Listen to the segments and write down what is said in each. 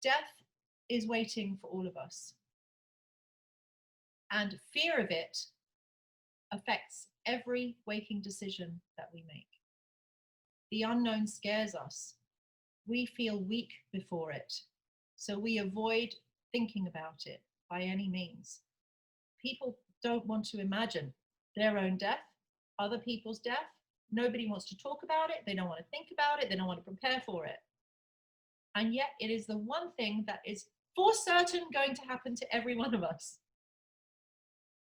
Death is waiting for all of us. And fear of it affects every waking decision that we make. The unknown scares us. We feel weak before it. So we avoid thinking about it by any means. People don't want to imagine their own death, other people's death. Nobody wants to talk about it. They don't want to think about it. They don't want to prepare for it. And yet it is the one thing that is for certain going to happen to every one of us.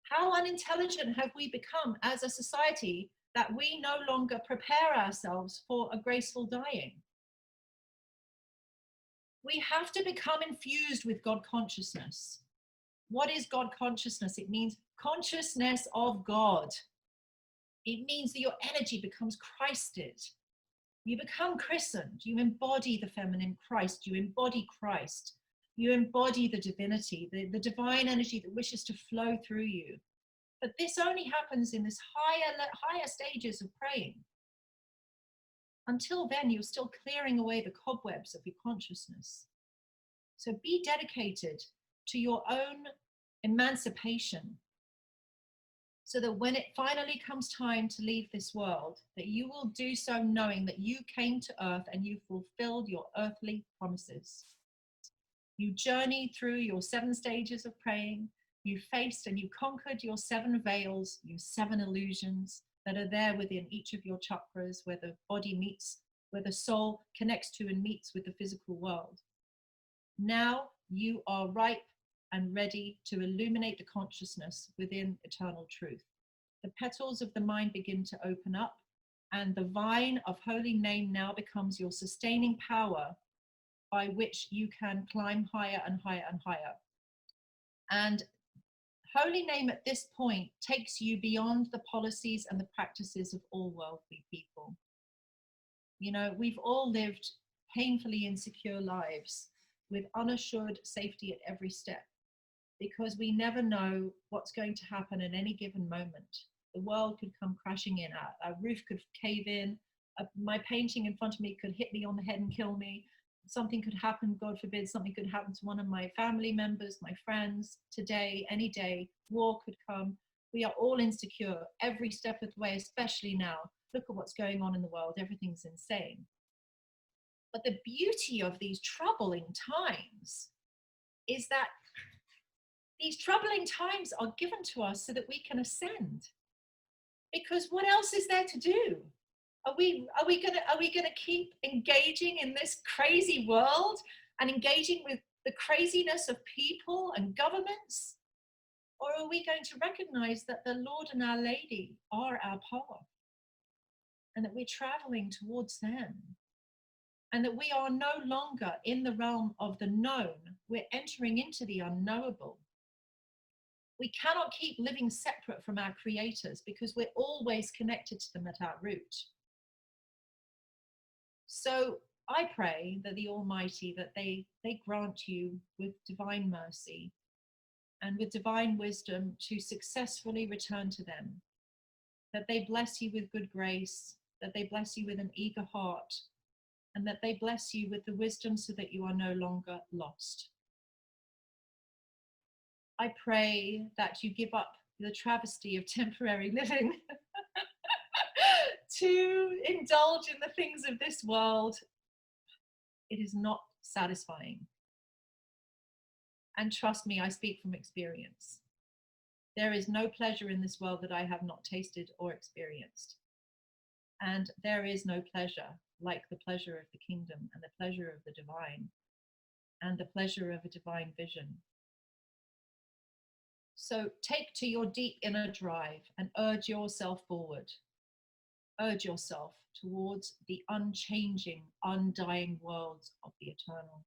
How unintelligent have we become as a society that we no longer prepare ourselves for a graceful dying? We have to become infused with God consciousness. What is God consciousness? It means consciousness of God. It means that your energy becomes Christed. You become christened. You embody the feminine Christ. You embody Christ. You embody the divinity, the divine energy that wishes to flow through you. But this only happens in this higher stages of praying. Until then, you're still clearing away the cobwebs of your consciousness. So be dedicated to your own emancipation, so that when it finally comes time to leave this world, that you will do so knowing that you came to earth and you fulfilled your earthly promises. You journeyed through your 7 stages of praying. You faced and you conquered your 7 veils, your 7 illusions that are there within each of your chakras, where the body meets, where the soul connects to and meets with the physical world. Now you are ripe and ready to illuminate the consciousness within eternal truth. The petals of the mind begin to open up, and the vine of holy name now becomes your sustaining power by which you can climb higher and higher and higher. And holy name at this point takes you beyond the policies and the practices of all worldly people. You know, we've all lived painfully insecure lives with unassured safety at every step, because we never know what's going to happen at any given moment. The world could come crashing in, our roof could cave in, my painting in front of me could hit me on the head and kill me. Something could happen, God forbid, something could happen to one of my family members, my friends, today, any day. War could come. We are all insecure every step of the way, especially now. Look at what's going on in the world. Everything's insane. But the beauty of these troubling times is that these troubling times are given to us so that we can ascend. Because what else is there to do? Are we gonna keep engaging in this crazy world and engaging with the craziness of people and governments? Or are we going to recognize that the Lord and Our Lady are our path, and that we're traveling towards them, and that we are no longer in the realm of the known, we're entering into the unknowable. We cannot keep living separate from our creators, because we're always connected to them at our root. So I pray that the Almighty, that they grant you with divine mercy and with divine wisdom to successfully return to them, that they bless you with good grace, that they bless you with an eager heart, and that they bless you with the wisdom so that you are no longer lost. I pray that you give up the travesty of temporary living to indulge in the things of this world. It is not satisfying. And trust me, I speak from experience. There is no pleasure in this world that I have not tasted or experienced. And there is no pleasure like the pleasure of the kingdom and the pleasure of the divine and the pleasure of a divine vision. So take to your deep inner drive and urge yourself forward. Urge yourself towards the unchanging, undying worlds of the eternal.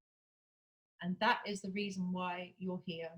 And that is the reason why you're here.